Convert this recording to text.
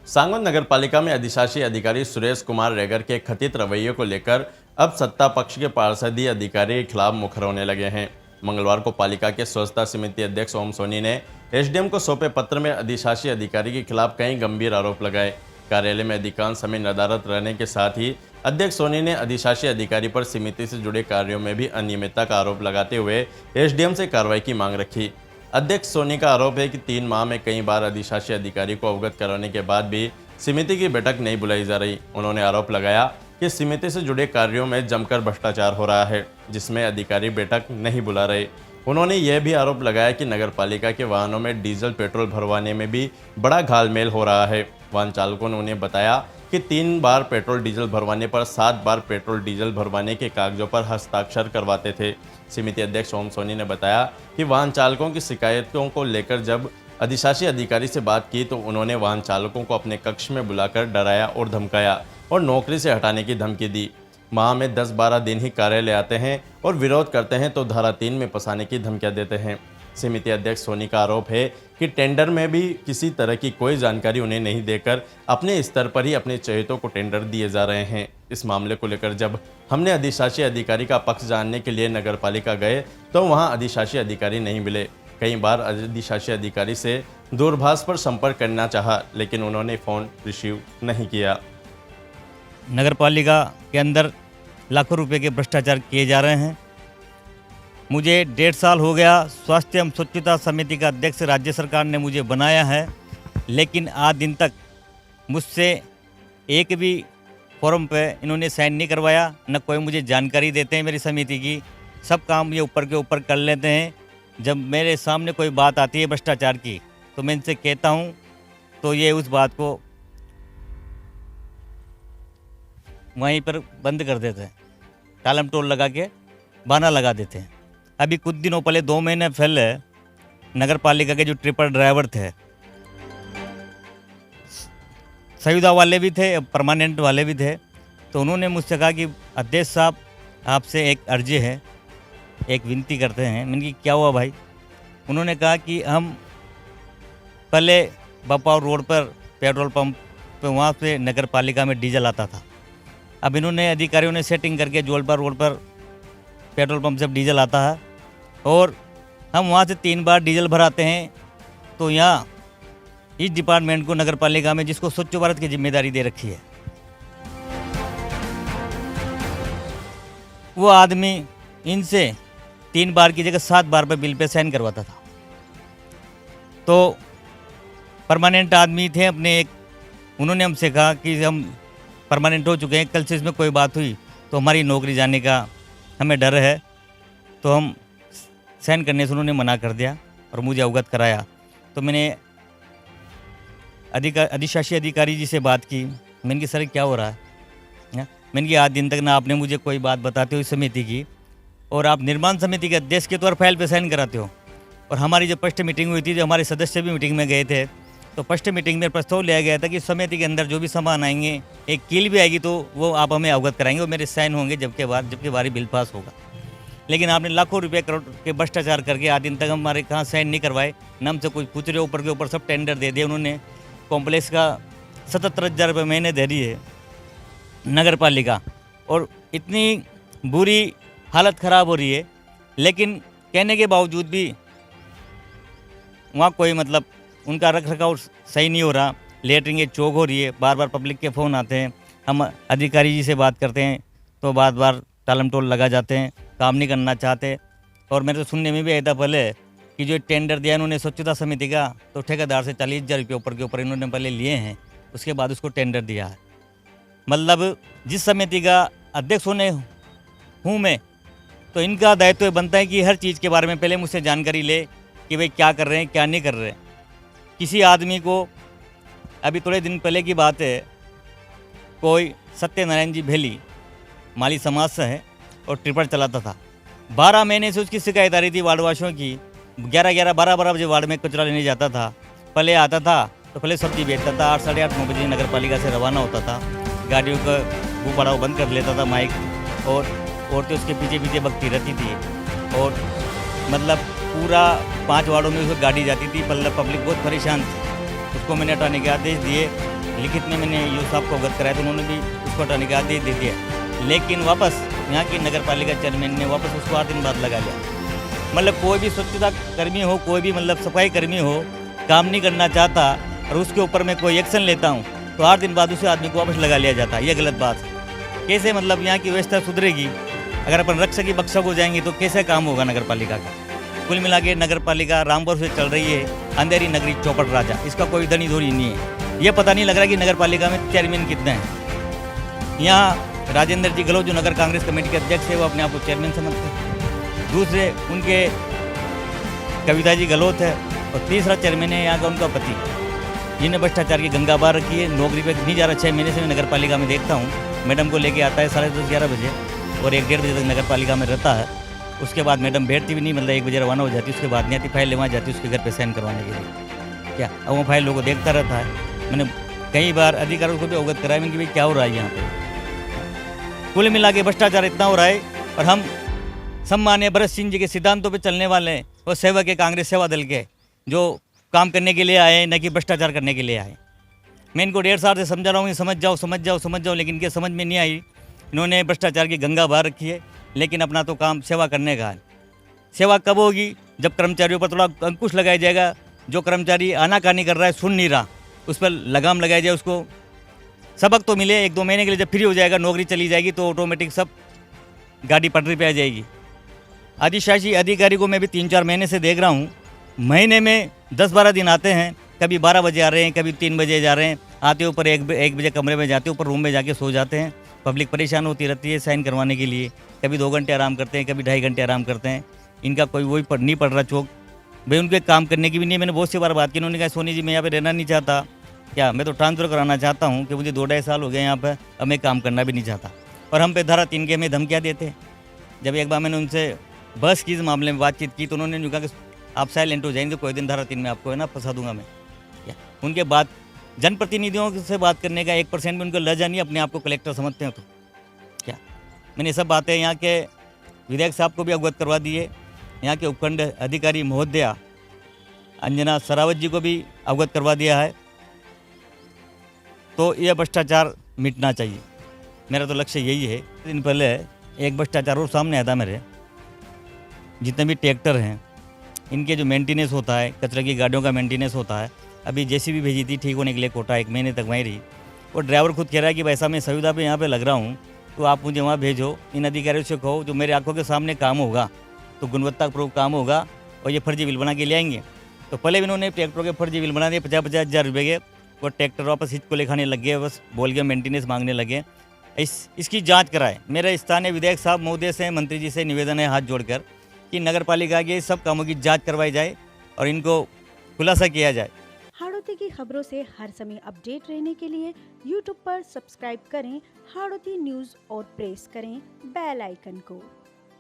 सांगोद नगर पालिका में अधिशासी अधिकारी सुरेश कुमार रेगर के कथित रवैये को लेकर अब सत्ता पक्ष के पार्षदी अधिकारी के खिलाफ मुखर होने लगे हैं। मंगलवार को पालिका के स्वच्छता समिति अध्यक्ष ओम सोनी ने एसडीएम को सौंपे पत्र में अधिशासी अधिकारी के खिलाफ कई गंभीर आरोप लगाए। कार्यालय में अधिकांश समय नदारत रहने के साथ ही अध्यक्ष सोनी ने अधिशासी अधिकारी पर समिति से जुड़े कार्यों में भी अनियमितता का आरोप लगाते हुए एसडीएम से कार्रवाई की मांग रखी। अध्यक्ष सोनी का आरोप है कि 3 माह में कई बार अधिशासी अधिकारी को अवगत कराने के बाद भी समिति की बैठक नहीं बुलाई जा रही। उन्होंने आरोप लगाया कि समिति से जुड़े कार्यों में जमकर भ्रष्टाचार हो रहा है, जिसमें अधिकारी बैठक नहीं बुला रहे। उन्होंने यह भी आरोप लगाया कि नगर पालिका के वाहनों में डीजल पेट्रोल भरवाने में भी बड़ा घालमेल हो रहा है। वाहन चालकों ने उन्हें बताया कि 3 बार पेट्रोल डीजल भरवाने पर 7 बार पेट्रोल डीजल भरवाने के कागजों पर हस्ताक्षर करवाते थे। समिति अध्यक्ष ओम सोनी ने बताया कि वाहन चालकों की शिकायतों को लेकर जब अधिशासी अधिकारी से बात की तो उन्होंने वाहन चालकों को अपने कक्ष में बुलाकर डराया और धमकाया और नौकरी से हटाने की धमकी दी। माह में 10-12 दिन ही कार्यालय आते हैं और विरोध करते हैं तो धारा 3 में फंसाने की धमकियां देते हैं। समिति अध्यक्ष सोनी का आरोप है कि टेंडर में भी किसी तरह की कोई जानकारी उन्हें नहीं देकर अपने स्तर पर ही अपने चहेतों को टेंडर दिए जा रहे हैं। इस मामले को लेकर जब हमने अधिशासी अधिकारी का पक्ष जानने के लिए नगर पालिका गए तो वहां अधिशासी अधिकारी नहीं मिले। कई बार अधिशासी अधिकारी से दूरभाष पर संपर्क करना चाहा, लेकिन उन्होंने फ़ोन रिसीव नहीं किया। नगर पालिका के अंदर लाखों रुपए के भ्रष्टाचार किए जा रहे हैं। मुझे 1.5 साल हो गया स्वास्थ्य एवं स्वच्छता समिति का अध्यक्ष राज्य सरकार ने मुझे बनाया है, लेकिन आज दिन तक मुझसे एक भी फॉर्म पे इन्होंने साइन नहीं करवाया, न कोई मुझे जानकारी देते हैं मेरी समिति की। सब काम ये ऊपर के ऊपर कर लेते हैं। जब मेरे सामने कोई बात आती है भ्रष्टाचार की तो मैं इनसे कहता हूँ तो ये उस बात को वहीं पर बंद कर देते हैं, टालम टोल लगा के बहाना लगा देते हैं। अभी कुछ दिनों पहले 2 महीने पहले नगर पालिका के जो ट्रिपर ड्राइवर थे, संविदा वाले भी थे, परमानेंट वाले भी थे, तो उन्होंने मुझसे कहा कि अध्यक्ष साहब आपसे एक अर्जी है, एक विनती करते हैं। मैंने कहा क्या हुआ भाई? उन्होंने कहा कि हम पहले बपाव रोड पर पेट्रोल पंप पे वहाँ से नगर पालिका में डीजल आता था। अब इन्होंने अधिकारियों ने सेटिंग करके जोलपार रोड पर पेट्रोल पंप से डीजल आता है और हम वहाँ से 3 बार डीजल भराते हैं। तो यहाँ इस डिपार्टमेंट को नगर पालिका में जिसको स्वच्छ भारत की जिम्मेदारी दे रखी है, वो आदमी इनसे 3 बार की जगह 7 बार पर बिल पे साइन करवाता था। तो परमानेंट आदमी थे अपने एक, उन्होंने हमसे कहा कि हम परमानेंट हो चुके हैं, कल से इसमें कोई बात हुई तो हमारी नौकरी जाने का हमें डर है। तो हम साइन करने से उन्होंने मना कर दिया और मुझे अवगत कराया। तो मैंने अधिशासी अधिकारी जी से बात की। मैंने कहा सर क्या हो रहा है? मैंने कहा आज दिन तक ना आपने मुझे कोई बात बताते हो इस समिति की, और आप निर्माण समिति के अध्यक्ष के तौर फाइल पे साइन कराते हो। और हमारी जो फर्स्ट मीटिंग हुई थी, जो हमारे सदस्य भी मीटिंग में गए थे, तो फर्स्ट मीटिंग में प्रस्ताव लिया गया था कि समिति के अंदर जो भी सामान आएंगे, एक कील भी आएगी तो वो आप हमें अवगत कराएंगे और मेरे साइन होंगे जबकि बारी बिल पास होगा। लेकिन आपने लाखों रुपए करोड़ के भ्रष्टाचार करके आज दिन तक हमारे कहाँ साइन नहीं करवाए, न हमसे कुछ पूछ रहे, ऊपर के ऊपर सब टेंडर दे दिए उन्होंने। कॉम्प्लेक्स का 77,000 रुपये महीने दे रही है नगर पालिका, और इतनी बुरी हालत ख़राब हो रही है, लेकिन कहने के बावजूद भी वहाँ कोई मतलब उनका रख रखाव सही नहीं हो रहा। लेटरिंग चौक हो रही है, बार बार पब्लिक के फ़ोन आते हैं, हम अधिकारी जी से बात करते हैं तो बार बार टालम टोल लगा जाते हैं, काम नहीं करना चाहते। और मेरे तो सुनने में भी आया था पहले कि जो टेंडर दिया इन्होंने स्वच्छता समिति का, तो ठेकेदार से 40,000 रुपये ऊपर के ऊपर इन्होंने पहले लिए हैं, उसके बाद उसको टेंडर दिया है। मतलब जिस समिति का अध्यक्ष होने हूँ मैं, तो इनका दायित्व बनता है कि हर चीज़ के बारे में पहले मुझसे जानकारी ले कि भाई क्या कर रहे हैं क्या नहीं कर रहे हैं। किसी आदमी को, अभी थोड़े दिन पहले की बात है, कोई सत्यनारायण जी भेली माली समाज से है और ट्रिपर चलाता था। 12 महीने से उसकी शिकायत आ रही थी वार्डवासियों की। 11-11, 12-12 बजे वार्ड में कचरा लेने जाता था। पहले आता था तो पहले सब्जी बेचता था, 8, 8:30, 9 बजे नगर पालिका से रवाना होता था। गाड़ियों का वो बड़ा बंद कर लेता था माइक, और औरतें उसके पीछे पीछे भगती रहती थी। और मतलब पूरा 5 वार्डों में उसको गाड़ी जाती थी। पब्लिक बहुत परेशान थी। उसको मैंने हटाने के आदेश दिए लिखित में मैंने यूँ साहब को अवगत कराया, तो उन्होंने भी उसको हटाने का आदेश दे दिया। लेकिन वापस यहाँ की नगर पालिका चेयरमैन ने वापस उसको 8 दिन बाद लगा लिया। मतलब कोई भी स्वच्छता कर्मी हो, कोई भी मतलब सफाई कर्मी हो, काम नहीं करना चाहता और उसके ऊपर मैं कोई एक्शन लेता हूँ तो 8 दिन बाद उसे आदमी को वापस लगा लिया जाता है। ये गलत बात है। कैसे मतलब यहाँ की व्यवस्था सुधरेगी? अगर अपन रक्षक बक्षक हो जाएंगे तो कैसे काम होगा नगर पालिका का? कुल मिला के नगर पालिका रामपुर से चल रही है अंधेरी नगरी चौपट राजा, इसका कोई धनी धोरी नहीं है। ये पता नहीं लग रहा कि नगर पालिका में चेयरमैन कितने हैं। यहाँ राजेंद्र जी गहलोत जो नगर कांग्रेस कमेटी के अध्यक्ष है वो अपने आप को चेयरमैन समझते हैं। दूसरे उनके कविता जी गहलोत है और तीसरा चेयरमैन है यहाँ का उनका पति, जिन्हें भ्रष्टाचार की गंगा बार रखी है। नौकरी पे नहीं जा रहा, 6 महीने से मैं नगर पालिका में देखता हूँ। मैडम को लेके आता है 10:30-11 बजे और 1-1:30 बजे तक नगर पालिका में रहता है। उसके बाद मैडम बैठती भी नहीं, मतलब 1 बजे रवाना हो जाती है। उसके बाद नहीं आती, फाइल लेवा जाती है उसके घर पे साइन करवाने के लिए। क्या अब वो फाइल लोगों को देखता रहता है। मैंने कई बार अधिकारियों को भी अवगत कराया मैंने कि भाई क्या हो रहा है यहाँ पे। कुल मिला के भ्रष्टाचार इतना हो रहा है और हम सम्मान्य भरत सिंह जी के सिद्धांतों पर चलने वाले हैं। वो सेवक है कांग्रेस सेवा दल के, जो काम करने के लिए आए, न कि भ्रष्टाचार करने के लिए आए। मैं इनको 1.5 साल से समझा रहा हूँ कि समझ जाओ, लेकिन इनके समझ में नहीं आई। इन्होंने भ्रष्टाचार की गंगा बहा रखी है, लेकिन अपना तो काम सेवा करने का है। सेवा कब होगी? जब कर्मचारियों पर थोड़ा अंकुश लगाया जाएगा। जो कर्मचारी आनाकानी कर रहा है, सुन नहीं रहा, उस पर लगाम लगाया जाए, उसको सबक तो मिले 1-2 महीने के लिए। जब फ्री हो जाएगा, नौकरी चली जाएगी तो ऑटोमेटिक सब गाड़ी पटरी पे आ जाएगी। अधिशासी अधिकारी को मैं भी 3-4 महीने से देख रहा हूँ, महीने में 10-12 दिन आते हैं। कभी 12 बजे आ रहे हैं, कभी 3 बजे जा रहे हैं। आते ऊपर 1 बजे कमरे में जाते, ऊपर रूम में जाके सो जाते हैं। पब्लिक परेशान होती रहती है साइन करवाने के लिए। कभी 2 घंटे आराम करते हैं, कभी 2.5 घंटे आराम करते हैं। इनका कोई वही नहीं पड़ रहा चौक भाई, उनके काम करने की भी नहीं। मैंने बहुत सी बार बात की, उन्होंने कहा सोनी जी मैं यहाँ पे रहना नहीं चाहता, क्या मैं तो ट्रांसफ़र कराना चाहता हूँ कि मुझे 2-2.5 साल हो गए यहाँ पर, अब मैं काम करना भी नहीं चाहता। और हम पे धारा 3 के हमें धमकियाँ देते हैं। जब एक बार मैंने उनसे बस की इस मामले में बातचीत की तो उन्होंने कहा कि आप साइलेंट हो जाएंगे तो कोई दिन धारा 3 में आपको है ना फंसा दूंगा मैं। क्या उनके बाद जनप्रतिनिधियों से बात करने का 1% भी उनको लज्जा नहीं, अपने आप को कलेक्टर समझते हैं। तो क्या मैंने सब बातें यहाँ के विधायक साहब को भी अवगत करवा दी है। यहाँ के उपखंड अधिकारी महोदया अंजना सरावत जी को भी अवगत करवा दिया है। तो यह भ्रष्टाचार मिटना चाहिए, मेरा तो लक्ष्य यही है। दिन पहले एक भ्रष्टाचार और सामने आया था मेरे। जितने भी ट्रैक्टर हैं इनके जो मेंटेनेंस होता है, कचरे की गाड़ियों का मेंटेनेंस होता है, अभी जेसीबी भेजी थी ठीक होने के लिए कोटा, 1 महीने तक वहीं रही। और ड्राइवर खुद कह रहा है कि वैसा मैं सुविधा पे यहाँ पे लग रहा हूँ, तो आप मुझे वहाँ भेजो। इन अधिकारियों से कहो जो मेरे आंखों के सामने काम होगा तो गुणवत्तापूर्वक काम होगा और ये फर्जी बिल बना के ले आएंगे। तो पहले भी इन्होंने ट्रैक्टरों के फर्जी बिल बना दिए 50-50 हज़ार रुपये के। वो ट्रैक्टर वापस हिचको ले खाने लग गए, बस बोल के मेंटेनेंस मांगने लगे। इसकी जाँच कराए। मेरा स्थानीय विधायक साहब महोदय से, मंत्री जी से निवेदन है हाथ जोड़कर कि नगर पालिका के सब कामों की जाँच करवाई जाए और इनको खुलासा किया जाए। हाड़ौती की खबरों से हर समय अपडेट रहने के लिए YouTube पर सब्सक्राइब करें हाड़ौती न्यूज़ और प्रेस करें बेल आइकन को।